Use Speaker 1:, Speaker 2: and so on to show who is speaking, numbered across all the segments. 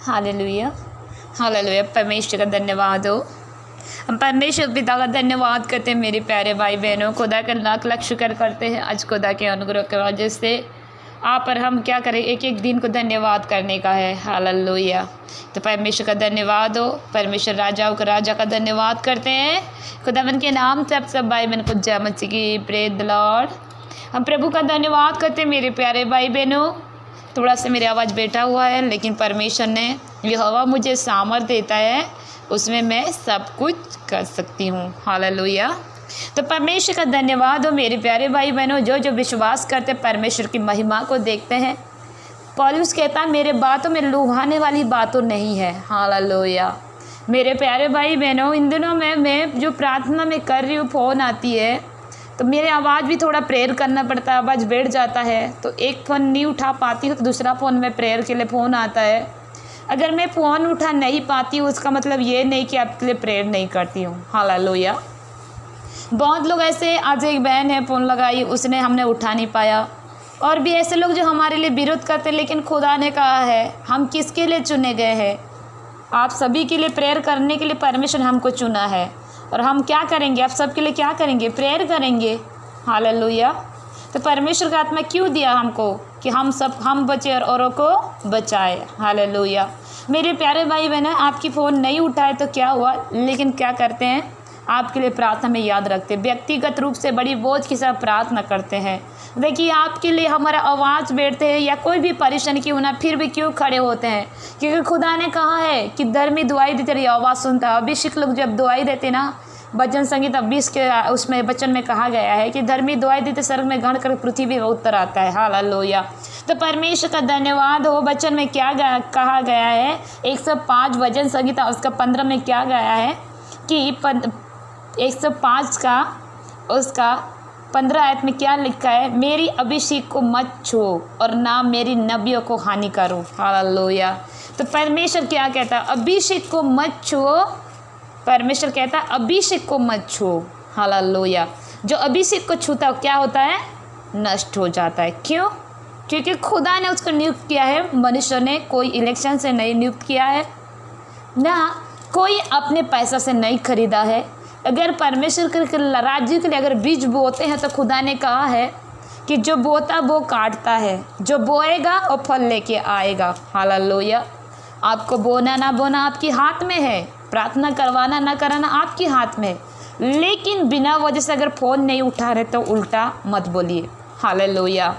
Speaker 1: Hallelujah, hallelujah. परमेश्वर का धन्यवाद हो। हम परमेश्वर पिता का धन्यवाद करते हैं मेरे प्यारे भाई बहनों। खुदा का लाख लाख शुक्र करते हैं आज खुदा के अनुग्रह की वजह से आप और हम क्या करें, एक एक दिन को धन्यवाद करने का है। हालेलुया। तो परमेश्वर का धन्यवाद हो। परमेश्वर राजाओं का राजा का धन्यवाद करते हैं। खुदावन के नाम से आप सब भाई बहन को जय मसीह की, प्रेज द लॉर्ड। हम प्रभु का धन्यवाद करते हैं मेरे प्यारे भाई बहनों। थोड़ा सा मेरी आवाज़ बैठा हुआ है, लेकिन परमेश्वर ने यहोवा मुझे सामर्थ देता है, उसमें मैं सब कुछ कर सकती हूँ। हालेलुया। तो परमेश्वर का धन्यवाद हो मेरे प्यारे भाई बहनों। जो जो विश्वास करते परमेश्वर की महिमा को देखते हैं। पौलुस कहता है मेरे बातों में लुभाने वाली बातों नहीं है। हालेलुया। मेरे प्यारे भाई बहनों, इन दिनों में मैं जो प्रार्थना में कर रही हूँ, फ़ोन आती है तो मेरी आवाज़ भी थोड़ा प्रेयर करना पड़ता है, आवाज़ बैठ जाता है। तो एक फ़ोन नहीं उठा पाती हूँ तो दूसरा फ़ोन में प्रेयर के लिए फ़ोन आता है। अगर मैं फ़ोन उठा नहीं पाती हूँ उसका मतलब ये नहीं कि आपके लिए प्रेयर नहीं करती हूँ। हालेलुया। बहुत लोग ऐसे, आज एक बहन है फ़ोन लगाई, उसने हमने उठा नहीं पाया। और भी ऐसे लोग जो हमारे लिए विरोध करते हैं, लेकिन खुदा ने कहा है हम किसके लिए चुने गए हैं। आप सभी के लिए प्रेयर करने के लिए परमेश्वर हमको चुना है। और हम क्या करेंगे, आप सबके लिए क्या करेंगे, प्रेयर करेंगे। हालेलुया। तो परमेश्वर का आत्मा क्यों दिया हमको कि हम बचे और औरों को बचाए। हालेलुया। मेरे प्यारे भाई बहन, आपकी फ़ोन नहीं उठाए तो क्या हुआ, लेकिन क्या करते हैं, आपके लिए प्रार्थना में याद रखते हैं, व्यक्तिगत रूप से बड़ी बोझ के साथ प्रार्थना करते हैं। देखिए आपके लिए हमारा आवाज़ बैठते हैं या कोई भी परेशानी क्यों ना, फिर भी क्यों खड़े होते हैं, क्योंकि खुदा ने कहा है कि धर्मी दुआई देते रही आवाज़ सुनता है। अभिषेक लोग जब दुआई देते ना, भजन संगीत 20 के उसमें वचन में कहा गया है कि धर्मी दुआई देते स्वर्ग में गण कर पृथ्वी में उत्तर आता है। हालेलुया। तो परमेश्वर का धन्यवाद हो। वचन में क्या कहा गया है, 105 भजन संगीत उसका 15 में क्या गया है कि 105 का उसका 15 आयत में क्या लिखा है, मेरी अभिषेक को मत छुओ और ना मेरी नबियों को हानि करो। हालेलुया। तो परमेश्वर क्या कहता है, अभिषेक को मत छुओ। परमेश्वर कहता है अभिषेक को मत छुओ। हालेलुया। जो अभिषेक को छूता है क्या होता है, नष्ट हो जाता है। क्यों? क्योंकि खुदा ने उसको नियुक्त किया है। मनुष्य ने कोई इलेक्शन से नहीं नियुक्त किया है, ना कोई अपने पैसा से नहीं खरीदा है। अगर परमेश्वर के राज्य के लिए अगर बीज बोते हैं तो खुदा ने कहा है कि जो बोता वो काटता है, जो बोएगा वो फल लेके आएगा। हालेलुया। आपको बोना ना बोना आपके हाथ में है, प्रार्थना करवाना ना कराना आपके हाथ में। लेकिन बिना वजह से अगर फ़ोन नहीं उठा रहे तो उल्टा मत बोलिए। हालेलुया।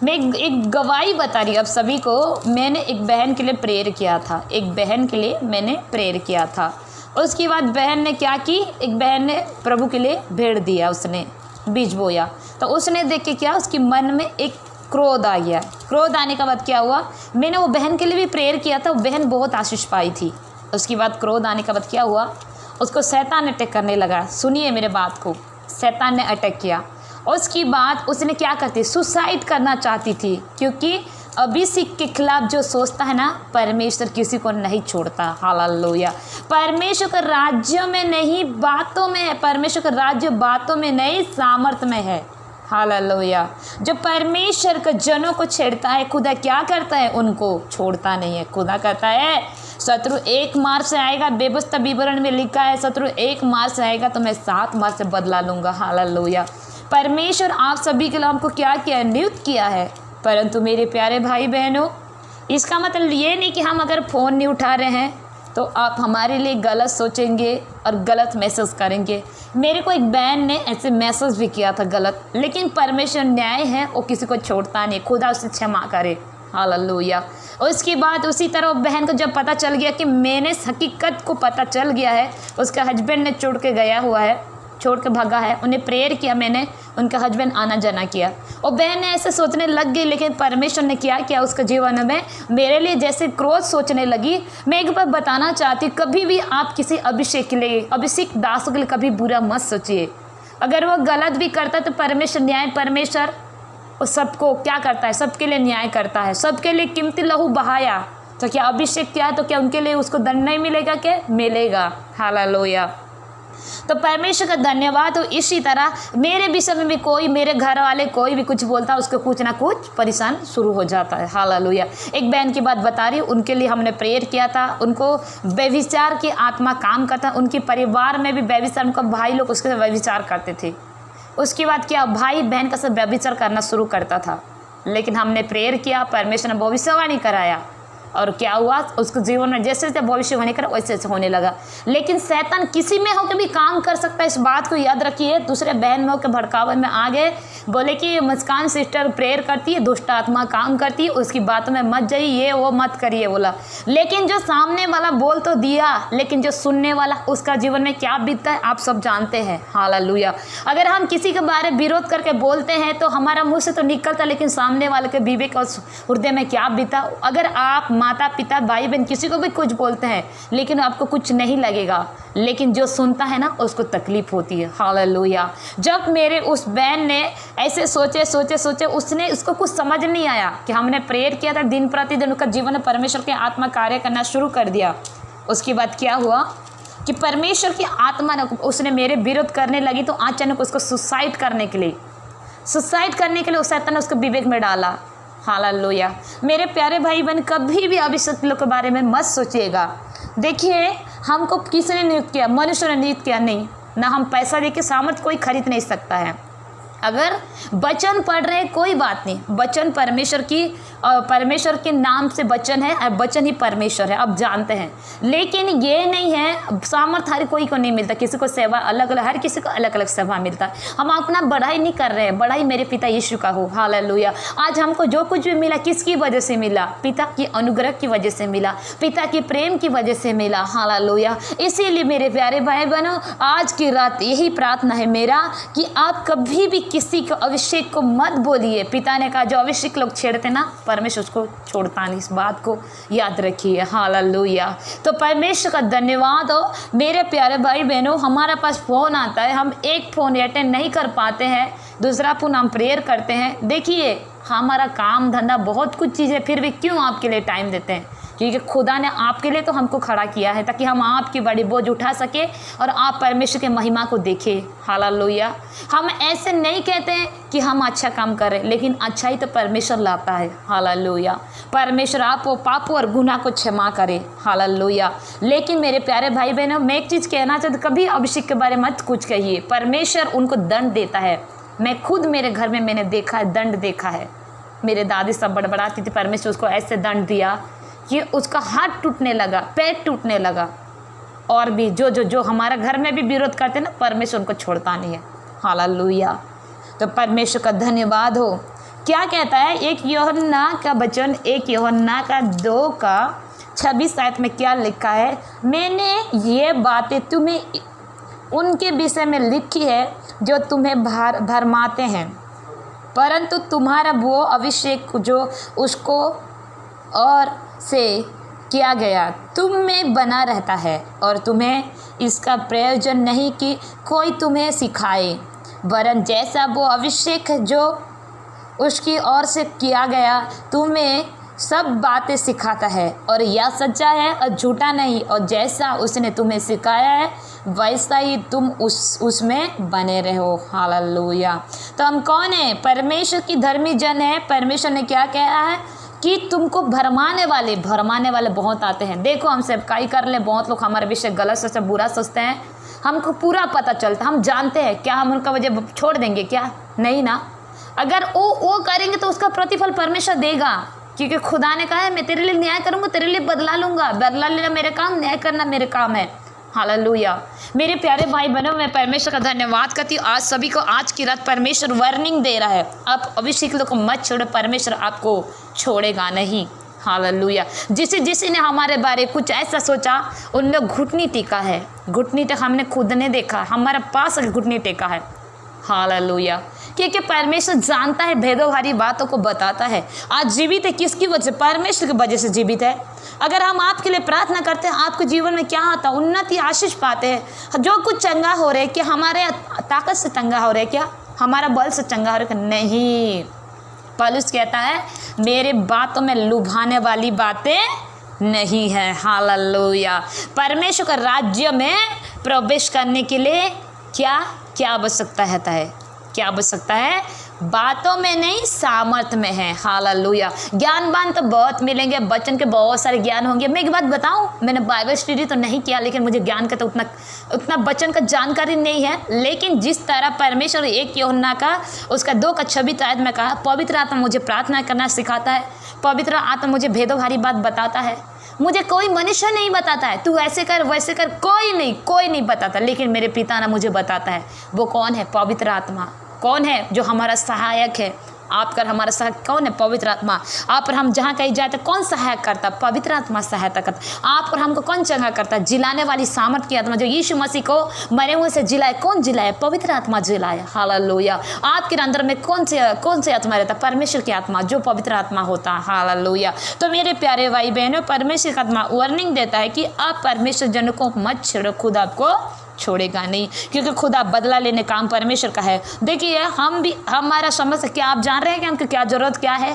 Speaker 1: मैं एक गवाही बता रही हूँ आप सभी को। मैंने एक बहन के लिए प्रेयर किया था, एक बहन के लिए मैंने प्रेयर किया था। उसके बाद बहन ने क्या की, एक बहन ने प्रभु के लिए भेड़ दिया, उसने बीज बोया। तो उसने देख के क्या, उसकी मन में एक क्रोध आ गया। क्रोध आने के बाद क्या हुआ, मैंने वो बहन के लिए भी प्रेयर किया था, वो बहन बहुत आशीष पाई थी। उसके बाद क्रोध आने के बाद क्या हुआ, उसको शैतान अटैक करने लगा। सुनिए मेरे बात को, शैतान ने अटैक किया। उसकी बाद उसने क्या करती, सुसाइड करना चाहती थी, क्योंकि अभिषेक के खिलाफ जो सोचता है ना, परमेश्वर किसी को नहीं छोड़ता। हालेलुया। परमेश्वर का राज्य में नहीं बातों में है, परमेश्वर का राज्य बातों में नहीं सामर्थ में है। हालेलुया। जो परमेश्वर के जनों को छेड़ता है, खुदा क्या करता है, उनको छोड़ता नहीं है। खुदा कहता है शत्रु एक मार से आएगा, बेबस्ता विवरण में लिखा है शत्रु एक मार से आएगा तो मैं 7 मार से बदला लूँगा। हालेलुया। परमेश्वर आप सभी के लिए हमको क्या किया है, नियुक्त किया है। परंतु मेरे प्यारे भाई बहनों, इसका मतलब ये नहीं कि हम अगर फ़ोन नहीं उठा रहे हैं तो आप हमारे लिए गलत सोचेंगे और गलत मैसेज करेंगे। मेरे को एक बहन ने ऐसे मैसेज भी किया था गलत, लेकिन परमेश्वर न्याय है, वो किसी को छोड़ता नहीं, खुदा उसे क्षमा करे। हालेलुया। उसके बाद उसी तरह बहन को जब पता चल गया कि मैंने हकीकत को पता चल गया है, उसका हस्बैंड ने छोड़ के गया हुआ है, छोड़ के भागा है, उन्हें प्रेयर किया मैंने, उनका हस्बैंड आना जाना किया। और बहन ने ऐसे सोचने लग गई, लेकिन परमेश्वर ने क्या किया उसके जीवन में, मेरे लिए जैसे क्रोध सोचने लगी। मैं एक बार बताना चाहती हूँ, कभी भी आप किसी अभिषेक के लिए, अभिषेक दासों के लिए कभी बुरा मत सोचिए। अगर वो गलत भी करता तो परमेश्वर न्याय, परमेश्वर वो सबको क्या करता है, सबके लिए न्याय करता है। सबके लिए कीमती लहू बहाया, तो क्या अभिषेक किया तो क्या उनके लिए उसको दंड नहीं मिलेगा, क्या मिलेगा। हालेलुया। तो परमेश्वर का धन्यवाद हो। इसी तरह मेरे विषय में भी कोई, मेरे घर वाले कोई भी कुछ बोलता है, उसको कुछ ना कुछ परेशान शुरू हो जाता है। हालेलुया। एक बहन की बात बता रही हूँ, उनके लिए हमने प्रेयर किया था। उनको व्यभिचार की आत्मा काम करता, उनके परिवार में भी व्यभिचार, उनका भाई लोग उसके साथ व्यभिचार करते थे। उसके बाद क्या, भाई बहन का सब व्यभिचार करना शुरू करता था। लेकिन हमने प्रेयर किया, परमेश्वर ने भविष्यवाणी कराया, और क्या हुआ, उसके जीवन में जैसे जैसे भविष्यवाणी करा वैसे वैसे होने लगा। लेकिन शैतान किसी में होकर भी काम कर सकता है, इस बात को याद रखिए। दूसरे बहन में होकर भड़कावे में आ गए, बोले कि मुस्कान सिस्टर प्रेयर करती है, दुष्ट आत्मा काम करती है, उसकी बातों में मत जाइए, ये वो मत करिए बोला। लेकिन जो सामने वाला बोल तो दिया, लेकिन जो सुनने वाला उसका जीवन में क्या बीतता है आप सब जानते हैं। हालेलुया। अगर हम किसी के बारे में विरोध करके बोलते हैं तो हमारा मुँह से तो निकलता, लेकिन सामने वाले के विवेक और हृदय में क्या बीता। अगर आप माता पिता भाई बहन किसी को भी कुछ बोलते हैं लेकिन आपको कुछ नहीं लगेगा, लेकिन जो सुनता है ना उसको तकलीफ होती है। हालेलुया। जब मेरे उस बहन ने ऐसे सोचे उसने, उसको कुछ समझ नहीं आया कि हमने प्रेयर किया था, दिन प्रतिदिन उसका जीवन में परमेश्वर के आत्मा कार्य करना शुरू कर दिया। उसके बाद क्या हुआ कि परमेश्वर की आत्मा ने, उसने मेरे विरोध करने लगी तो अचानक उसको सुसाइड करने के लिए उस शैतान ने उसको विवेक में डाला। हालेलुया। मेरे प्यारे भाई बहन, कभी भी अभिषिक्त लोग के बारे में मत सोचिएगा। देखिए, हमको किसने नियुक्त किया? मनुष्य ने नियुक्त किया नहीं, ना हम पैसा देके सामर्थ कोई खरीद नहीं सकता है। अगर वचन पढ़ रहे कोई बात नहीं, वचन परमेश्वर के नाम से वचन है और वचन ही परमेश्वर है, अब जानते हैं। लेकिन ये नहीं है, सामर्थ हर कोई को नहीं मिलता, किसी को सेवा अलग अलग, हर किसी को अलग अलग सेवा मिलता है। हम अपना बढ़ाई नहीं कर रहे हैं, बढ़ाई मेरे पिता यीशु का हो। हालेलुया। आज हमको जो कुछ भी मिला किसकी वजह से मिला? पिता की अनुग्रह की वजह से मिला, पिता की प्रेम की वजह से मिला। हालेलुया। इसीलिए मेरे प्यारे भाई बहनों, आज की रात यही प्रार्थना है मेरा कि आप कभी भी किसी को अभिषेक को मत बोलिए। पिता ने कहा जो अभिषेक लोग छेड़ते ना, परमेश्वर उसको छोड़ता नहीं, इस बात को याद रखिए। हालेलुया। तो परमेश्वर का धन्यवाद हो। मेरे प्यारे भाई बहनों, हमारे पास फ़ोन आता है, हम एक फ़ोन अटेंड नहीं कर पाते हैं, दूसरा फ़ोन हम प्रेयर करते हैं। देखिए, हमारा काम धंधा बहुत कुछ चीज़ें, फिर भी क्यों आपके लिए टाइम देते हैं? क्योंकि खुदा ने आपके लिए तो हमको खड़ा किया है ताकि हम आपकी बड़ी बोझ उठा सके और आप परमेश्वर के महिमा को देखें। हालेलुया। हम ऐसे नहीं कहते हैं कि हम अच्छा काम करें, लेकिन अच्छाई तो परमेश्वर लाता है। हालेलुया। परमेश्वर आपको पापों और गुनाह को क्षमा करे। हालेलुया। लेकिन मेरे प्यारे भाई बहनों, मैं एक चीज़ कहना चाहती, कभी अभिषेक के बारे में मत कुछ कहिए। परमेश्वर उनको दंड देता है। मैं खुद मेरे घर में मैंने देखा है, दंड देखा है। मेरे दादी सब बड़बड़ाती थी, परमेश्वर उसको ऐसे दंड दिया कि उसका हाथ टूटने लगा, पैर टूटने लगा। और भी जो हमारे घर में भी विरोध करते ना, परमेश्वर उनको छोड़ता नहीं है। हालेलुया। तो परमेश्वर का धन्यवाद हो। क्या कहता है एक यूहन्ना का वचन, 1 यूहन्ना का 2:26 आयत में क्या लिखा है? मैंने ये बातें तुम्हें उनके विषय में लिखी है जो तुम्हें भरमाते हैं, परंतु तुम्हारा वो अभिषेक जो उसको और से किया गया तुम में बना रहता है, और तुम्हें इसका प्रयोजन नहीं कि कोई तुम्हें सिखाए, वरन जैसा वो अभिषेक जो उसकी ओर से किया गया तुम्हें सब बातें सिखाता है, और यह सच्चा है और झूठा नहीं, और जैसा उसने तुम्हें सिखाया है वैसा ही तुम उसमें बने रहो। हालेलुया। तो हम कौन है? परमेश्वर की धर्मी जन है। परमेश्वर ने क्या कहा है कि तुमको भरमाने वाले बहुत आते हैं। देखो, हम सेवकाई कर ले, बहुत लोग हमारे विषय गलत सोचते, बुरा सोचते हैं, हमको पूरा पता चलता, हम जानते हैं। क्या हम उनका वजह छोड़ देंगे? क्या नहीं ना। अगर वो करेंगे तो उसका प्रतिफल परमेश्वर देगा, क्योंकि खुदा ने कहा है मैं तेरे लिए न्याय करूँगा, तेरे लिए बदला लूँगा। बदला लेना मेरे काम, न्याय करना मेरे काम है। हालेलुया। मेरे प्यारे भाई बहनों, मैं परमेश्वर का धन्यवाद करती हूँ। आज सभी को आज की रात परमेश्वर वार्निंग दे रहा है, आप अभिषेक को मत छोड़ो, परमेश्वर आपको छोड़ेगा नहीं। हालेलुया। जिसे ने हमारे बारे कुछ ऐसा सोचा, उन लोग घुटनी टेका है। घुटनी टेका हमने खुद ने देखा, हमारे पास घुटनी टेका है। हालेलुया। क्योंकि परमेश्वर जानता है, भेदोहारी बातों को बताता है। आज जीवित है किसकी वजह से? परमेश्वर की वजह से जीवित है। अगर हम आपके लिए प्रार्थना करते हैं, आपके जीवन में क्या आता? उन्नति, आशीष पाते हैं। जो कुछ चंगा हो रहा है, क्या हमारे ताकत से चंगा हो रहा है? क्या हमारा बल से चंगा हो रहा है? नहीं। पौलुस कहता है मेरे बातों में लुभाने वाली बातें नहीं है। हालेलुया। परमेश्वर के राज्य में प्रवेश करने के लिए क्या क्या आवश्यकता रहता है? क्या आवश्यकता है? बातों में नहीं, सामर्थ्य में है। हालेलुया। ज्ञानवान तो बहुत मिलेंगे, वचन के बहुत सारे ज्ञान होंगे। मैं एक बात बताऊं, मैंने बाइबल स्टडी तो नहीं किया, लेकिन मुझे ज्ञान का तो उतना वचन का जानकारी नहीं है। लेकिन जिस तरह परमेश्वर एक यूहन्ना का उसका 2:26 आयत में कहा, पवित्र आत्मा मुझे प्रार्थना करना सिखाता है, पवित्र आत्मा मुझे भेदोभारी बात बताता है। मुझे कोई मनुष्य नहीं बताता है तू ऐसे कर वैसे कर, कोई नहीं बताता, लेकिन मेरे पिता ने मुझे बताता है। वो कौन है? पवित्र आत्मा। कौन है? जो हमारा सहायक है। आप कर हमारा सहायक कौन है? पवित्र आत्मा। आप पर हम जहाँ कहीं जाए तो कौन सहायक करता? पवित्र आत्मा सहायता करता। आप पर हमको कौन चंगा करता? जिलाने वाली सामर्थ की आत्मा, जो यीशु मसीह को मरे हुए से जिलाए। कौन जिलाए? पवित्र आत्मा जिलाए। हालेलुया। आपके अंदर में कौन से आत्मा रहता? परमेश्वर की आत्मा, जो पवित्र आत्मा होता है। हालेलुया। तो मेरे प्यारे भाई बहनों, परमेश्वर की आत्मा वार्निंग देता है कि आप परमेश्वर जन को मत छेड़ो, खुद आपको छोड़ेगा नहीं, क्योंकि खुदा बदला लेने काम परमेश्वर का है। देखिए, हम भी हमारा समझ से क्या आप जान रहे हैं कि हमको क्या ज़रूरत क्या है?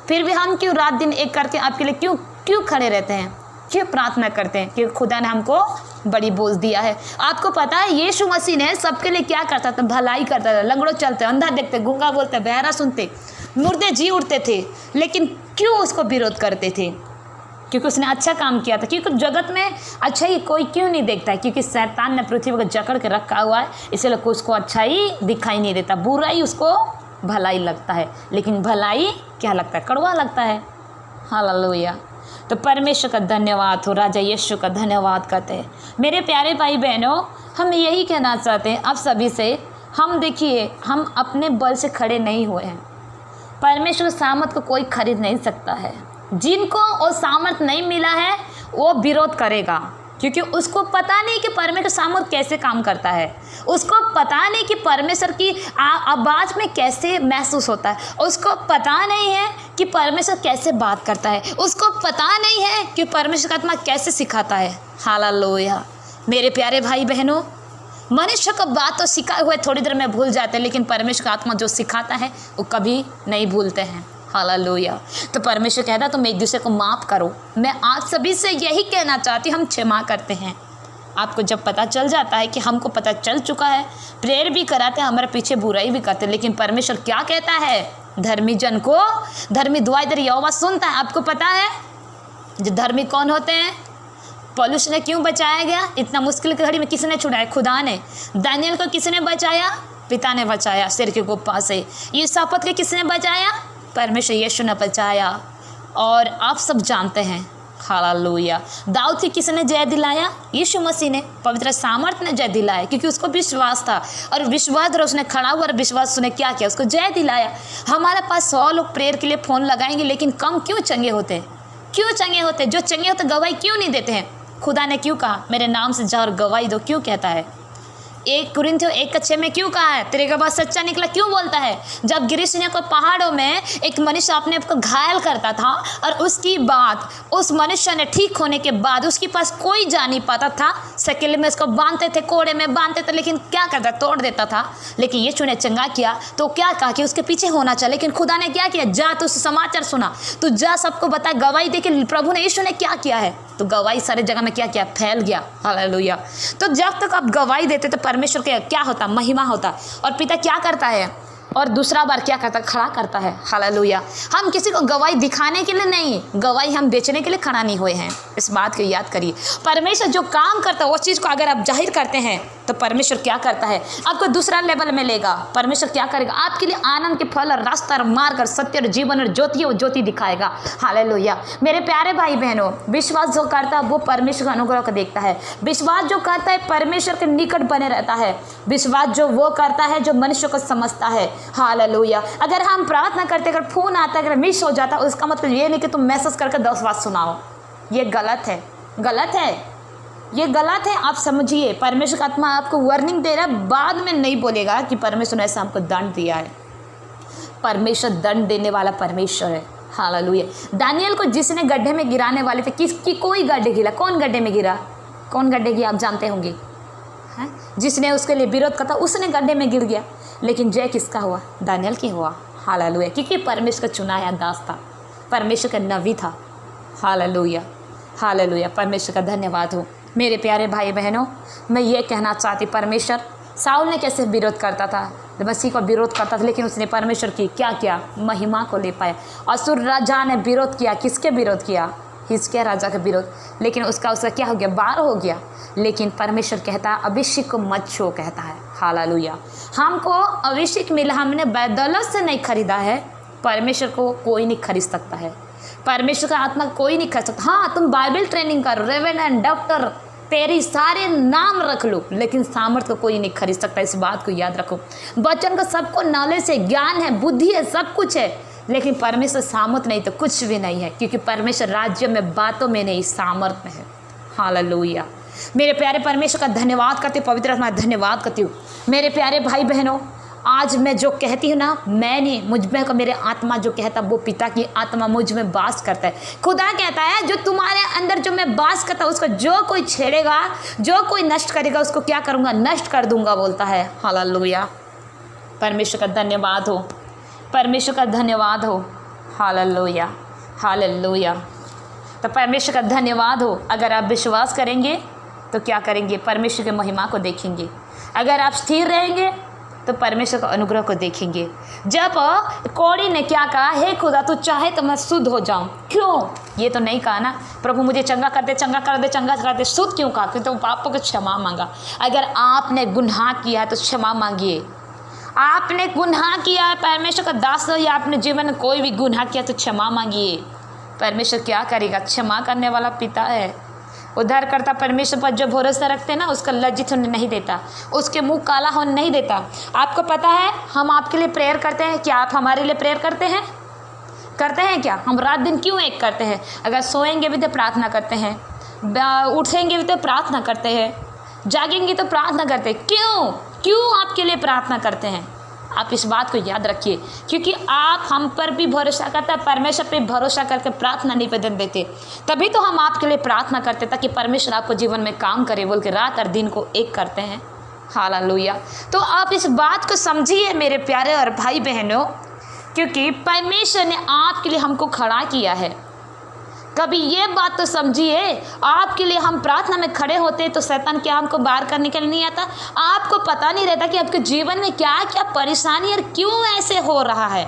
Speaker 1: फिर भी हम क्यों रात दिन एक करके आपके लिए क्यों खड़े रहते हैं? क्यों प्रार्थना करते हैं? क्योंकि खुदा ने हमको बड़ी बोझ दिया है। आपको पता है यीशु मसीह ने सबके लिए क्या करता था? भलाई करता था। लंगड़ों चलते, अंधा देखते, गूंगा बोलते, बहरा सुनते, मुर्दे जी उठते थे। लेकिन क्यों उसको विरोध करते थे? क्योंकि उसने अच्छा काम किया था। क्योंकि जगत में अच्छा ही कोई क्यों नहीं देखता है? क्योंकि शैतान ने पृथ्वी को जकड़ के रखा हुआ है, इसलिए उसको अच्छा ही दिखाई नहीं देता। बुराई उसको भलाई लगता है, लेकिन भलाई क्या लगता है? कड़वा लगता है। हालेलुया। तो परमेश्वर का धन्यवाद हो, राजा यीशु का धन्यवाद करते हैं। मेरे प्यारे भाई बहनों, हम यही कहना चाहते हैं आप सभी से, हम देखिए, हम अपने बल से खड़े नहीं हुए हैं। परमेश्वर सामर्थ को कोई खरीद नहीं सकता है। जिनको वो सामर्थ नहीं मिला है वो विरोध करेगा, क्योंकि उसको पता नहीं कि परमेश्वर सामर्थ कैसे काम करता है। उसको पता नहीं कि परमेश्वर की आवाज़ में कैसे महसूस होता है। उसको पता नहीं है कि परमेश्वर कैसे बात करता है। उसको पता नहीं है कि परमेश्वर का आत्मा कैसे सिखाता है। हालेलुया। मेरे प्यारे भाई बहनों, मनुष्य को बात तो सिखाए हुए थोड़ी देर में भूल जाते हैं, लेकिन परमेश्वर का आत्मा जो सिखाता है वो कभी नहीं भूलते हैं। हालेलुया। तो परमेश्वर कहता तुम एक दूसरे को माफ़ करो। मैं आप सभी से यही कहना चाहती हूँ, हम क्षमा करते हैं। आपको जब पता चल जाता है कि हमको पता चल चुका है, प्रेयर भी कराते हैं, हमारे पीछे बुराई भी करते हैं, लेकिन परमेश्वर क्या कहता है? धर्मी जन को धर्मी दुआ दे यहोवा सुनता है। आपको पता है जो धर्मी कौन होते हैं? पौलुस ने क्यों बचाया गया? इतना मुश्किल की घड़ी में किसने छुड़ाया? खुदा ने। दानियल को किसने बचाया? पिता ने बचाया सिर के गुप्पा से। यूसुफ के किसने बचाया? परमेश्वर यीशु ने बचाया। और आप सब जानते हैं, हालेलुया, दाऊद की किसने जय दिलाया? यीशु मसीह ने। पवित्र सामर्थ ने जय दिलाया, क्योंकि उसको विश्वास था, और विश्वास और उसने खड़ा हुआ और विश्वास उसने क्या किया? उसको जय दिलाया। हमारे पास 100 लोग प्रेयर के लिए फ़ोन लगाएंगे, लेकिन कम क्यों चंगे होते हैं? क्यों चंगे होते? जो चंगे होते गवाही क्यों नहीं देते हैं? खुदा ने क्यों कहा मेरे नाम से जाओ और गवाही दो? क्यों कहता है? 1 कुरिन्थियों 1:6 में क्यों कहा है तेरे गवाह सच्चा निकला? क्यों बोलता है? जब गिरिशनियों को पहाड़ों में एक मनुष्य अपने आप को घायल करता था, और उसकी बात उस मनुष्य ने ठीक होने के बाद उसके पास कोई जा नहीं पाता था, सकेले में उसको बांधते थे, कोड़े में बांधते थे, लेकिन क्या करता? तोड़ देता था। लेकिन यीशु ने चंगा किया तो क्या कहा कि उसके पीछे होना चाहिए। लेकिन खुदा ने क्या किया? जा तू समाचार सुना, तू जा सबको बता, गवाही दे कि प्रभु ने, यीशु ने क्या किया है। तो गवाही सारे जगह में क्या किया? फैल गया। हालेलुया। तो जब तक आप गवाही देते तो परमेश्वर के क्या होता? महिमा होता। और पिता क्या करता है? और दूसरा बार क्या करता? खड़ा करता है। हालेलुया। हम किसी को गवाही दिखाने के लिए नहीं, गवाही हम बेचने के लिए खड़ा नहीं हुए हैं। इस बात को याद करिए। परमेश्वर जो काम करता है वो चीज़ को अगर आप जाहिर करते हैं तो परमेश्वर क्या करता है? आपको दूसरा लेवल में लेगा। परमेश्वर क्या करेगा? आपके लिए आनंद के फल और रास्ता और मार्ग और सत्य और जीवन और ज्योति वो ज्योति दिखाएगा। हालेलुया। मेरे प्यारे भाई बहनों, विश्वास जो करता है वो परमेश्वर का अनुग्रह को देखता है। विश्वास जो करता है परमेश्वर के निकट बने रहता है। विश्वास जो वो करता है जो मनुष्य को समझता है। हालेलुया। अगर हम प्रार्थना करते, अगर फोन आता है, अगर मिस हो जाता, उसका मतलब ये नहीं कि तुम मैसेज करके 10 बात सुनाओ। ये गलत है, गलत है, ये गलत है। आप समझिए, परमेश्वर का आत्मा आपको वार्निंग दे रहा है। बाद में नहीं बोलेगा कि परमेश्वर ने ऐसा हमको दंड दिया है। परमेश्वर दंड देने वाला परमेश्वर है। हालेलुया। दानियल को जिसने गड्ढे में गिराने वाले थे, किसकी कोई गड्ढे गिरा? कौन गड्ढे में गिरा? कौन गड्ढे गिरा? आप जानते होंगे। जिसने उसके लिए विरोध करता उसने गड्ढे में गिर गया, लेकिन जय किसका हुआ? दानियल की हुआ। हालेलुया। क्योंकि परमेश्वर का चुनाया दास था, परमेश्वर का नबी था। Hallelujah, hallelujah. परमेश्वर का धन्यवाद हो। मेरे प्यारे भाई बहनों, मैं ये कहना चाहती, परमेश्वर साउल ने कैसे विरोध करता था, मसीह को विरोध करता था, लेकिन उसने परमेश्वर की क्या किया, महिमा को ले पाया। असुर राजा ने विरोध किया, किसके विरोध किया, हिजकिय्याह राजा का विरोध, लेकिन उसका क्या हो गया, बार हो गया। लेकिन परमेश्वर कहता है अभिषेक को मत छो, कहता है। हालेलुया। हमको अभिषेक मिला, हमने बदौलत से नहीं खरीदा है। परमेश्वर को कोई नहीं खरीद सकता है, परमेश्वर का आत्मा कोई नहीं खरीद सकता। हाँ, तुम बाइबल ट्रेनिंग करो, रेवेरेंड, डॉक्टर, पेरी, सारे नाम रख लो, लेकिन सामर्थ को कोई नहीं खरीद सकता। इस बात को याद रखो। बच्चन का सबको नॉलेज है, ज्ञान है, बुद्धि है, सब कुछ है, लेकिन परमेश्वर सामर्थ नहीं तो कुछ भी नहीं है, क्योंकि परमेश्वर राज्य में, बातों में नहीं, सामर्थ में है। हालेलुया। मेरे प्यारे परमेश्वर का धन्यवाद करती हूँ, पवित्र आत्मा धन्यवाद करती हूँ। मेरे प्यारे भाई बहनों, आज मैं जो कहती हूँ ना, मैं नहीं, मुझ में का मेरे आत्मा जो कहता, वो पिता की आत्मा मुझ में वास करता है। खुदा कहता है जो तुम्हारे अंदर जो मैं वास करता हूँ, उसको जो कोई छेड़ेगा, जो कोई नष्ट करेगा, उसको क्या करूँगा, नष्ट कर दूंगा, बोलता है। हालेलुया। परमेश्वर का धन्यवाद हो, परमेश्वर का धन्यवाद हो। Hallelujah, hallelujah. तो परमेश्वर का धन्यवाद हो। अगर आप विश्वास करेंगे तो क्या करेंगे, परमेश्वर की महिमा को देखेंगे। अगर आप स्थिर रहेंगे तो परमेश्वर का अनुग्रह को देखेंगे। जब कौड़ी ने क्या कहा, हे खुदा तू चाहे तो मैं शुद्ध हो जाऊं, क्यों, ये तो नहीं कहा ना, प्रभु मुझे चंगा कर दे, चंगा कर दे, चंगा कर दे, शुद्ध क्यों कहा, क्योंकि तो पापों को क्षमा मांगा। अगर आपने गुनाह किया तो क्षमा मांगिए। आपने गुनाह किया है, परमेश्वर का दास हो, या आपने जीवन में कोई भी गुनाह किया तो क्षमा मांगिए। परमेश्वर क्या करेगा, क्षमा करने वाला पिता है। उद्धार करता परमेश्वर पर जो भरोसा रखते हैं ना, उसका लज्जित होने नहीं देता, उसके मुंह काला होने नहीं देता। आपको पता है हम आपके लिए प्रेयर करते हैं, क्या आप हमारे लिए प्रेयर करते हैं, करते हैं क्या? हम रात दिन क्यों एक करते हैं? अगर सोएंगे भी तो प्रार्थना करते हैं, उठेंगे भी तो प्रार्थना करते हैं, जागेंगे तो प्रार्थना करते हैं। क्यों क्यों आपके लिए प्रार्थना करते हैं? आप इस बात को याद रखिए, क्योंकि आप हम पर भी भरोसा करते हैं, परमेश्वर पे भरोसा करके प्रार्थना निवेदन देते, तभी तो हम आपके लिए प्रार्थना करते, ताकि परमेश्वर आपको जीवन में काम करे बोल के रात और दिन को एक करते हैं। हालेलुया। तो आप इस बात को समझिए मेरे प्यारे और भाई बहनों, क्योंकि परमेश्वर ने आपके लिए हमको खड़ा किया है। कभी ये बात तो समझिए, आपके लिए हम प्रार्थना में खड़े होते तो शैतान क्या हमको बाहर करने के लिए नहीं आता? आपको पता नहीं रहता कि आपके जीवन में क्या क्या परेशानी और क्यों ऐसे हो रहा है।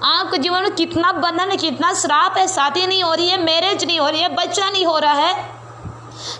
Speaker 1: आपके जीवन में कितना बंधन है, कितना श्राप है, शादी नहीं हो रही है, मैरिज नहीं हो रही है, बच्चा नहीं हो रहा है,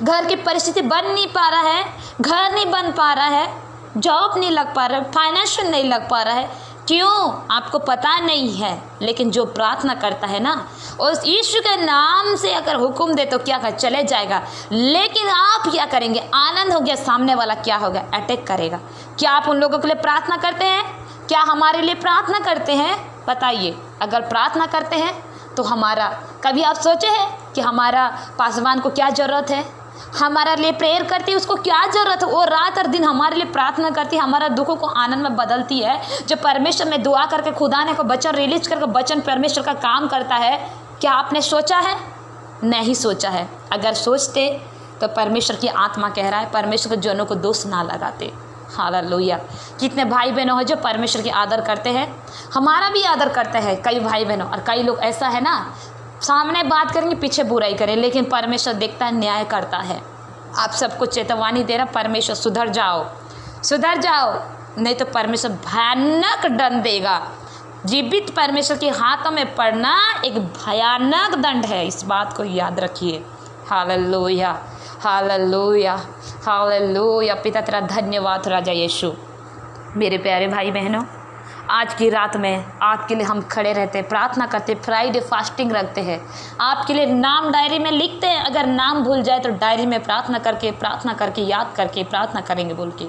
Speaker 1: घर की परिस्थिति बन नहीं पा रहा है, घर नहीं बन पा रहा है, जॉब नहीं लग पा रहा है, फाइनेंशियल नहीं लग पा रहा है। क्यों? आपको पता नहीं है। लेकिन जो प्रार्थना करता है ना, उस यीशु के नाम से अगर हुक्म दे तो क्या कर चले जाएगा। लेकिन आप क्या करेंगे? आनंद हो गया, सामने वाला क्या होगा? अटैक करेगा। क्या आप उन लोगों के लिए प्रार्थना करते हैं? क्या हमारे लिए प्रार्थना करते हैं? बताइए। अगर प्रार्थना करते हैं तो हमारा, कभी आप सोचे हैं कि हमारा पासवान को क्या ज़रूरत है, हमारा लिए प्रेयर करती है, उसको क्या ज़रूरत है? वो रात और दिन हमारे लिए प्रार्थना करती है, हमारा दुखों को आनंद में बदलती है। जो परमेश्वर में दुआ करके खुदा ने को वचन रिलीज करके वचन परमेश्वर का काम करता है। क्या आपने सोचा है? नहीं सोचा है। अगर सोचते तो परमेश्वर की आत्मा कह रहा है, परमेश्वर के जनों को दोष ना लगाते। हालेलुया। कितने भाई बहनों हैं जो परमेश्वर की आदर करते हैं, हमारा भी आदर करते हैं कई भाई बहनों। और कई लोग ऐसा है ना, सामने बात करेंगे, पीछे बुराई करें, लेकिन परमेश्वर देखता है, न्याय करता है। आप सबको चेतावनी दे रहा, परमेश्वर सुधर जाओ, सुधर जाओ, नहीं तो परमेश्वर भयानक दंड देगा। जीवित परमेश्वर के हाथों में पड़ना एक भयानक दंड है, इस बात को याद रखिए। Hallelujah, hallelujah, hallelujah. पिता तेरा धन्यवाद राजा यीशु। मेरे प्यारे भाई बहनों, आज की रात में आपके लिए हम खड़े रहते, प्रार्थना करते, फ्राइडे फास्टिंग रखते हैं, आपके लिए नाम डायरी में लिखते हैं। अगर नाम भूल जाए तो डायरी में प्रार्थना करके याद करके प्रार्थना करेंगे बोल के।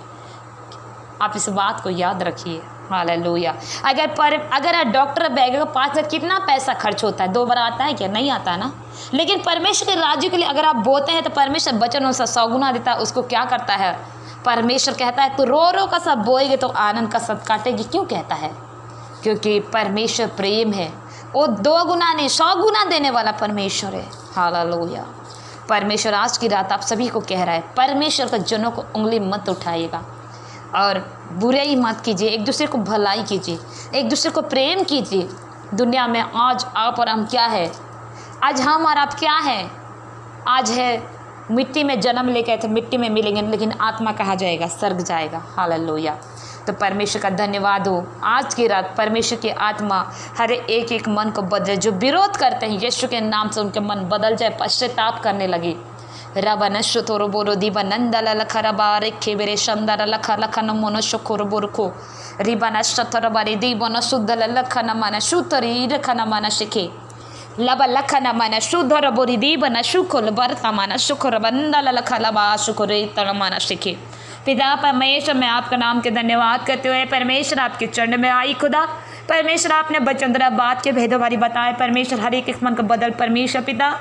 Speaker 1: आप इस बात को याद रखिए। हालेलुया। अगर डॉक्टर बैग का 5 लाख कितना पैसा खर्च होता है? 2 बार आता है क्या? नहीं आता है ना। लेकिन परमेश्वर के राज्य के लिए अगर आप बोते हैं तो परमेश्वर वचन से 100 गुना देता है। उसको क्या करता है? परमेश्वर कहता है, तो रो रो का सब बोएगे तो आनंद का सब काटेगी। क्यों कहता है? क्योंकि परमेश्वर प्रेम है, वो 2 गुना नहीं 100 गुना देने वाला परमेश्वर है। हालेलुया। परमेश्वर आज की रात आप सभी को कह रहा है, परमेश्वर के जनों को उंगली मत उठाइएगा और बुराई मत कीजिए, एक दूसरे को भलाई कीजिए, एक दूसरे को प्रेम कीजिए। दुनिया में आज आप और हम क्या है? आज हम और आप क्या है? आज है मिट्टी में जन्म लेके थे, मिट्टी में मिलेंगे, लेकिन आत्मा कहाँ जाएगा? स्वर्ग जाएगा। हालेलुया। तो परमेश्वर का धन्यवाद हो। आज की रात परमेश्वर की आत्मा हर एक एक मन को बदले, जो विरोध करते हैं यीशु के नाम से उनके मन बदल जाए, पश्चाताप करने लगे। रबनशो तोरो बोरो दीबनंदला लखरबा रेखे बेरे शंदर लख लखन मोनशो खोरो बोरको रिबना शतर बारी दीबन शुद्धल लखन मन शुतरी रखन मन शिखे लब लखन मन शुद्धर बोरी दीबन शुखल बरता मन शुखर बंदल लख लबा शुखरे तन मन शिखे। पिता परमेश्वर, मैं आपका नाम के धन्यवाद करते हुए परमेश्वर आपके चरण में आई खुदा। परमेश्वर आपने बचंद्रा बात के भेदों बारी बताए परमेश्वर, हर एक मन को बदल परमेश्वर पिता,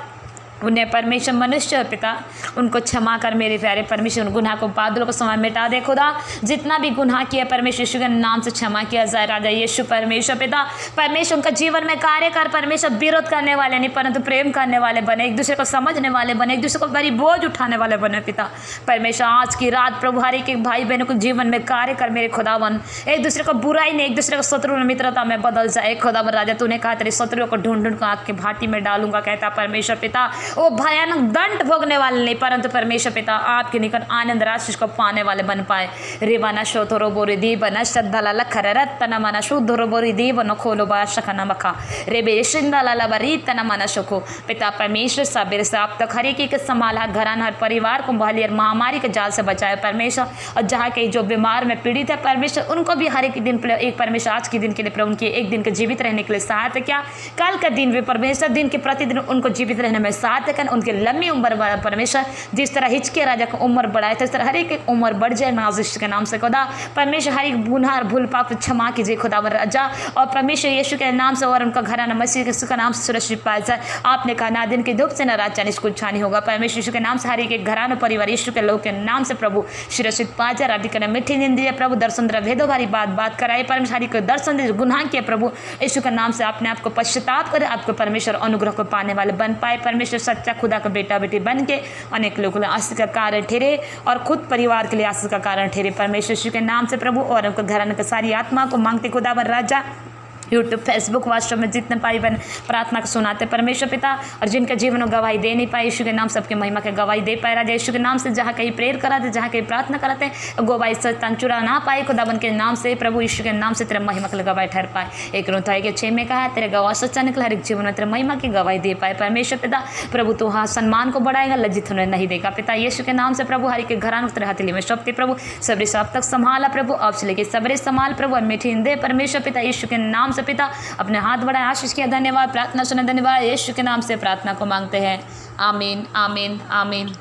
Speaker 1: उन्हें परमेश्वर मनुष्य पिता उनको क्षमा कर मेरे प्यारे परमेश्वर, उन गुनाह को बादलों को समय मिटा दे खुदा। जितना भी गुनाह किया परमेश्वर यीशु के नाम से क्षमा किया जाए राजा यीशु परमेश्वर पिता। परमेश्वर उनका जीवन में कार्य कर परमेश्वर, विरोध करने वाले नहीं परंतु प्रेम करने वाले बने, एक दूसरे को समझने वाले बने, एक दूसरे को बड़ी बोझ उठाने वाले बने पिता। परमेश्वर आज की रात प्रभु हर एक भाई बहनों को जीवन में कार्य कर मेरे खुदावन, एक दूसरे को बुराई नहीं, एक दूसरे को शत्रु मित्रता में बदल जाए खुदावन राजा। तूने कहा तेरे शत्रुओं को ढूंढ ढूंढ कर आग की भाटी में डालूंगा कहता परमेश्वर पिता। वो भयानक दंड भोगने वाले नहीं परंतु परमेश्वर पिता आपके निकट आनंद आशीष को पाने वाले बन पाए। रेबाना शोथोरो बोरी दीबना श्रद्धा लखर रत्न मन शुद्धरो बोरी दीबन खोलो बाशखन मखा रेबे शिंदा लबरी तना मन सुखो। पिता परमेश्वर सबेरे से आप तक हर एक के संभाला, घराना हर परिवार को बहाली और महामारी के जाल से बचाए परमेश्वर। और जहाँ के जो बीमार में पीड़ित है परमेश्वर, उनको भी हर एक दिन एक परमेश्वर आज के दिन के लिए प्रभु उनके एक दिन के जीवित रहने के लिए सहायता क्या, कल का दिन भी परमेश्वर दिन के प्रतिदिन उनको जीवित रहने में सहायता कर, उनकी लंबी उम्र बढ़ा परमेश्वर। जिस तरह हिचके राजा को उम्र बढ़ाए इस तरह हर एक उम्र बढ़ जाए नाजिश के नाम से खुदा। परमेश्वर हर एक गुनाह भूल पाप क्षमा कीजिए खुदा राजा। और परमेश्वर यीशु के नाम से और उनका घराना मसीह यीशु के नाम से सुरक्षित पाया जाए। आपने कहा ना दिन की धूप से न रात चांदी से कुछ छानी होगा। परमेश्वर यीशु के नाम से हर एक घराना परिवार यीशु के लोग के नाम से प्रभु सुरक्षित पाया जाए। राधि करना मीठी नींद दीजिए प्रभु, दर्शन द्र भेदो भारी बात कराए परमेश्वर, हर एक दर्शन दीजिए गुनाह किए प्रभु यीशु के नाम से अपने आपको पश्चाताप करे, आपको परमेश्वर अनुग्रह को पाने वाले बन पाए। परमेश्वर सच्चा खुदा का बेटा बेटी बन के अनेक लोगों के लिए आशीष का कारण ठहरे और खुद परिवार के लिए आशीष का कारण ठहरे परमेश्वर यीशु के नाम से प्रभु। और उनके घराने की सारी आत्मा को मांगते खुदावन राजा। यूट्यूब फेसबुक व्हाट्सएप में जितने भाई बहन प्रार्थना को सुनाते परमेश्वर पिता, और जिनके जीवन में गवाही दे नहीं पाए यीशु के नाम सबके महिमा के गवाही दे पाए राजा यीशु के नाम से। जहाँ कहीं प्रेयर कराते, जहाँ कहीं प्रार्थना कराते गवाही सच चुरा ना पाए खुदावन के नाम से प्रभु यीशु के नाम से तेरे महिमा के लिए गवाही ठहर पाए। एक रोता के 6 में कहा तेरे गवाह सच्चा निकला, हर एक जीवन में तेरे महिमा की गवाही दे पाए परमेश्वर पिता। प्रभु तू हाँ सम्मान को बढ़ाएगा, लज्जित होने नहीं देगा पिता यीशु के नाम से प्रभु। हर एक घरान तेरे हथेली में सौंपते प्रभु, सबरे सब तक संभाला प्रभु, अब से लेके सबरे संभाल प्रभु और मीठी दे परमेश्वर पिता यीशु के नाम से पिता। अपने हाथ बढ़ाए, आशीष किया, धन्यवाद, प्रार्थना सुने, धन्यवाद। यीशु के नाम से प्रार्थना को मांगते हैं, आमीन आमीन आमीन।